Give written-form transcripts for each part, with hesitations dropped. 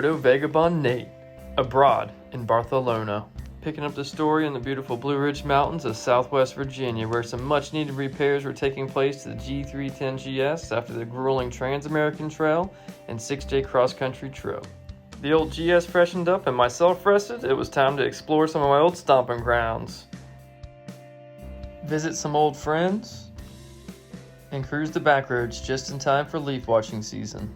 MotoVagabondNate, abroad in Barcelona. Picking up the story in the beautiful Blue Ridge Mountains of Southwest Virginia, where some much needed repairs were taking place to the G310GS after the grueling Trans-American Trail and 6-day cross-country trip. The old GS freshened up and myself rested. It was time to explore some of my old stomping grounds, visit some old friends, and cruise the back roads just in time for leaf watching season.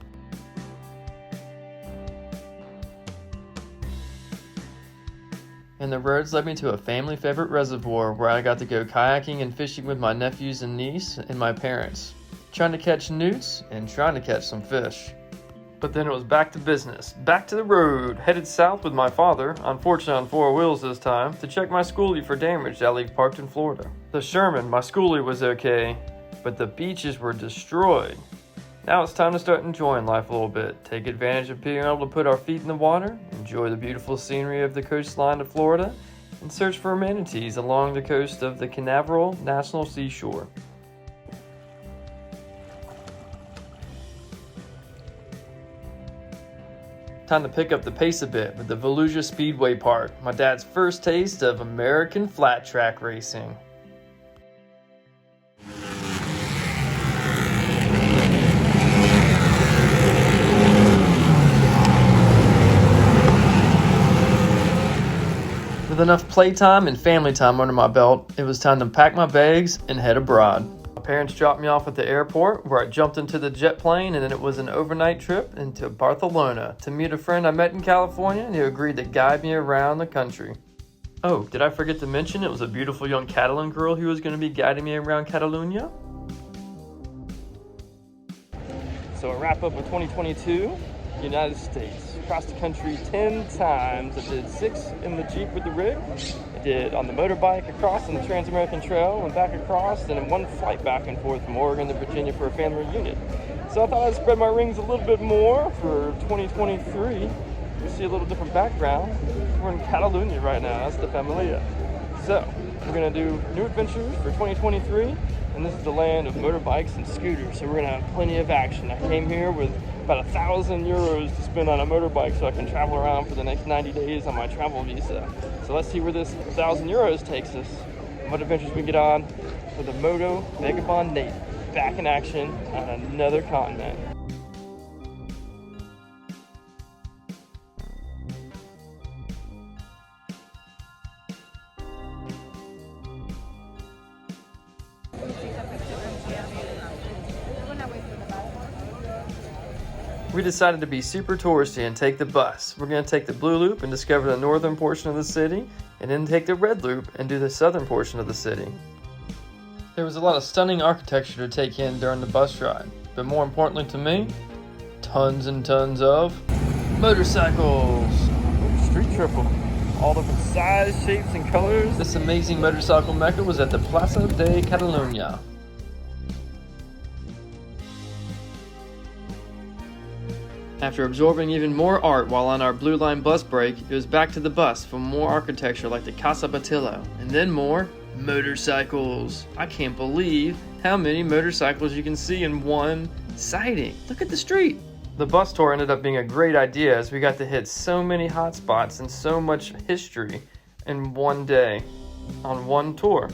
And the roads led me to a family favorite reservoir where I got to go kayaking and fishing with my nephews and niece and my parents, trying to catch newts and trying to catch some fish. But then it was back to business, back to the road, headed south with my father, unfortunately on 4 wheels this time, to check my schoolie for damage that I leave parked in Florida. The Sherman, my schoolie, was okay, but the beaches were destroyed. Now it's time to start enjoying life a little bit, take advantage of being able to put our feet in the water, enjoy the beautiful scenery of the coastline of Florida, and search for amenities along the coast of the Canaveral National Seashore. Time to pick up the pace a bit with the Volusia Speedway Park, my dad's first taste of American flat track racing. With enough playtime and family time under my belt, it was time to pack my bags and head abroad. My parents dropped me off at the airport where I jumped into the jet plane, and then it was an overnight trip into Barcelona to meet a friend I met in California and who agreed to guide me around the country. Oh, did I forget to mention it was a beautiful young Catalan girl who was going to be guiding me around Catalunya? So a wrap up of 2022, United States. Across the country 10 times. I did 6 in the Jeep with the rig. I did on the motorbike across on the Trans-American Trail, went back across, and then 1 flight back and forth from Oregon to Virginia for a family reunion. So I thought I'd spread my rings a little bit more for 2023. You see a little different background. We're in Catalunya right now, that's the familia. So we're gonna do new adventures for 2023, and this is the land of motorbikes and scooters, so we're gonna have plenty of action. I came here with about 1,000 euros to spend on a motorbike so I can travel around for the next 90 days on my travel visa. So let's see where this 1,000 euros takes us, and what adventures we get on for the MotoVagabondNate, back in action on another continent. We decided to be super touristy and take the bus. We're going to take the blue loop and discover the northern portion of the city, and then take the red loop and do the southern portion of the city. There was a lot of stunning architecture to take in during the bus ride, but more importantly to me, tons and tons of motorcycles. Street triple. All different size, shapes, and colors. This amazing motorcycle mecca was at the Plaza de Catalunya. After absorbing even more art while on our Blue Line bus break, it was back to the bus for more architecture like the Casa Batillo, and then more motorcycles. I can't believe how many motorcycles you can see in one sighting. Look at the street. The bus tour ended up being a great idea as we got to hit so many hot spots and so much history in one day on one tour.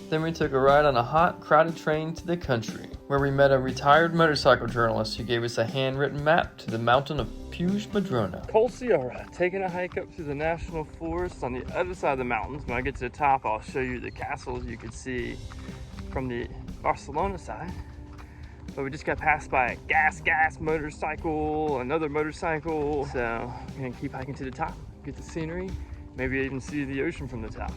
Then we took a ride on a hot, crowded train to the country, where we met a retired motorcycle journalist who gave us a handwritten map to the mountain of Puig Madrona. Col Sierra, taking a hike up through the national forest on the other side of the mountains. When I get to the top, I'll show you the castles you could see from the Barcelona side. But we just got passed by a gas motorcycle, another motorcycle. So we're gonna keep hiking to the top, get the scenery, maybe even see the ocean from the top.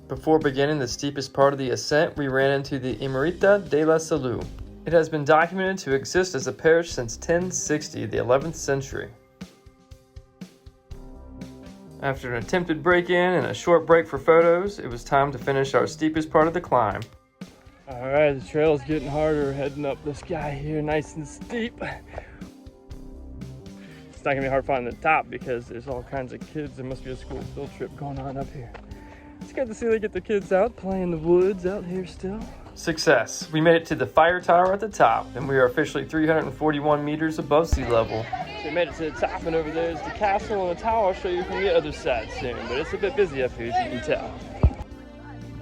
Before beginning the steepest part of the ascent, we ran into the Ermita de la Salud. It has been documented to exist as a parish since 1060, the 11th century. After an attempted break-in and a short break for photos, it was time to finish our steepest part of the climb. All right, the trail's getting harder, heading up this guy here, nice and steep. It's not gonna be hard finding the top because there's all kinds of kids. There must be a school field trip going on up here. It's good to see they get the kids out, playing in the woods out here still. Success! We made it to the fire tower at the top, and we are officially 341 meters above sea level. So we made it to the top, and over there is the castle and the tower. I'll show you from the other side soon, but it's a bit busy up here, as you can tell.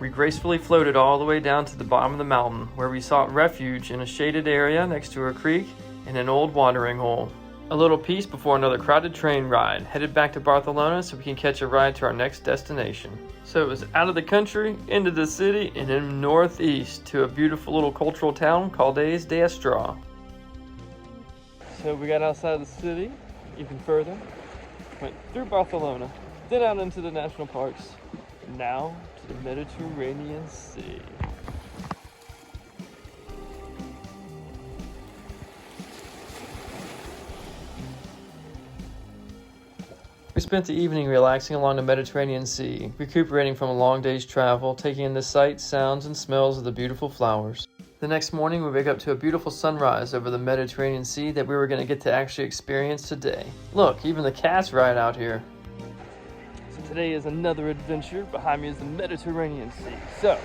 We gracefully floated all the way down to the bottom of the mountain, where we sought refuge in a shaded area next to a creek and an old watering hole. A little peace before another crowded train ride, headed back to Barcelona so we can catch a ride to our next destination. So it was out of the country, into the city, and in northeast to a beautiful little cultural town called Caldes de Estrada. So we got outside the city, even further, went through Barcelona, then out into the national parks, and now to the Mediterranean Sea. We spent the evening relaxing along the Mediterranean Sea, recuperating from a long day's travel, taking in the sights, sounds, and smells of the beautiful flowers. The next morning, we wake up to a beautiful sunrise over the Mediterranean Sea that we were going to get to actually experience today. Look, even the cats ride out here. So today is another adventure. Behind me is the Mediterranean Sea. So,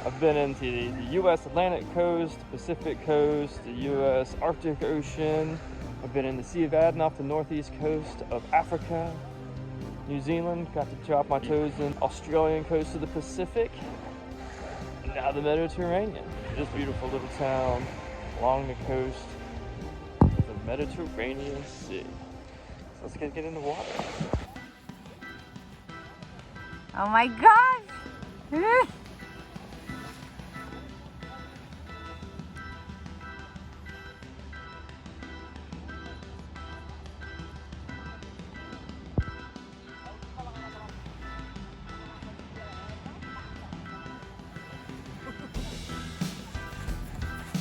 I've been into the U.S. Atlantic coast, Pacific coast, the U.S. Arctic Ocean. I've been in the Sea of Aden off the northeast coast of Africa, New Zealand, got to drop my toes in Australian coast of the Pacific, and now the Mediterranean. This beautiful little town along the coast of the Mediterranean Sea. So let's get in the water. Oh my gosh!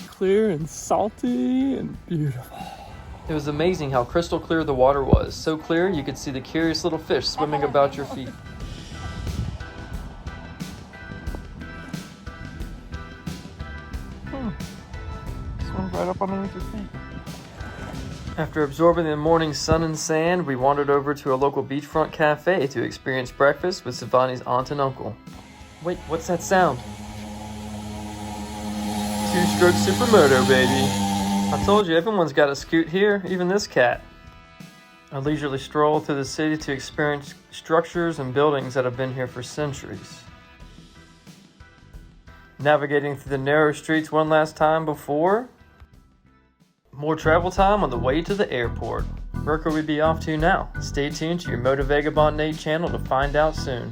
Clear and salty and beautiful. It was amazing how crystal clear the water was. So clear you could see the curious little fish swimming about your feet. Swims right up underneath your feet. After absorbing the morning sun and sand, we wandered over to a local beachfront cafe to experience breakfast with Savani's aunt and uncle. Wait, what's that sound? Two-stroke supermoto, baby. I told you, everyone's got a scoot here, even this cat. A leisurely stroll through the city to experience structures and buildings that have been here for centuries. Navigating through the narrow streets one last time before more travel time on the way to the airport. Where could we be off to now? Stay tuned to your MotoVagabondNate channel to find out soon.